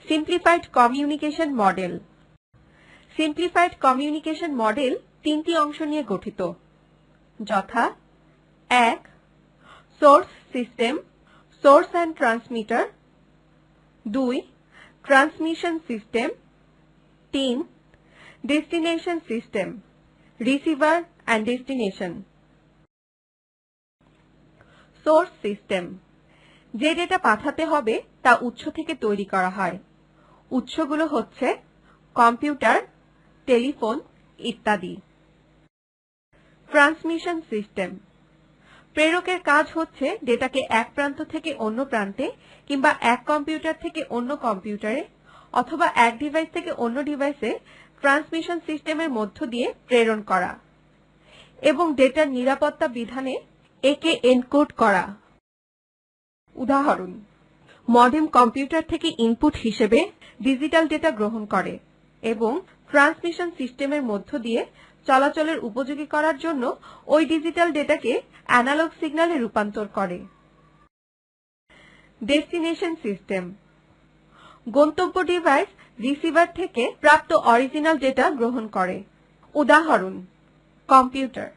Simplified communication model. Simplified communication model তিনটি অংশ নিয়ে গঠিত, যথা 1. Source system, source and transmitter. 2. Transmission system. 3. Destination system, receiver and destination. Source system, যে data পাঠাতে হবে তা উৎস থেকে তৈরি করা হয়। উৎসগুলো হচ্ছে কম্পিউটার, টেলিফোন ইত্যাদি। ট্রান্সমিশন সিস্টেম, প্রেরকের কাজ হচ্ছে ডেটাকে এক প্রান্ত থেকে অন্য প্রান্তে কিংবা এক কম্পিউটার থেকে অন্য কম্পিউটারে অথবা এক ডিভাইস থেকে অন্য ডিভাইসে ট্রান্সমিশন সিস্টেমের মধ্য দিয়ে প্রেরণ করা এবং ডেটার নিরাপত্তা বিধানে একে এনকোড করা। উদাহরণ: মডেম কম্পিউটার থেকে ইনপুট হিসেবে ডিজিটাল ডেটা গ্রহণ করে এবং ট্রান্সমিশন সিস্টেমের মধ্য দিয়ে চলাচলের উপযোগী করার জন্য ওই ডিজিটাল ডেটাকে অ্যানালগ সিগন্যালে রূপান্তর করে। ডেস্টিনেশন সিস্টেম, গন্তব্য ডিভাইস রিসিভার থেকে প্রাপ্ত অরিজিনাল ডেটা গ্রহণ করে। উদাহরণ: কম্পিউটার।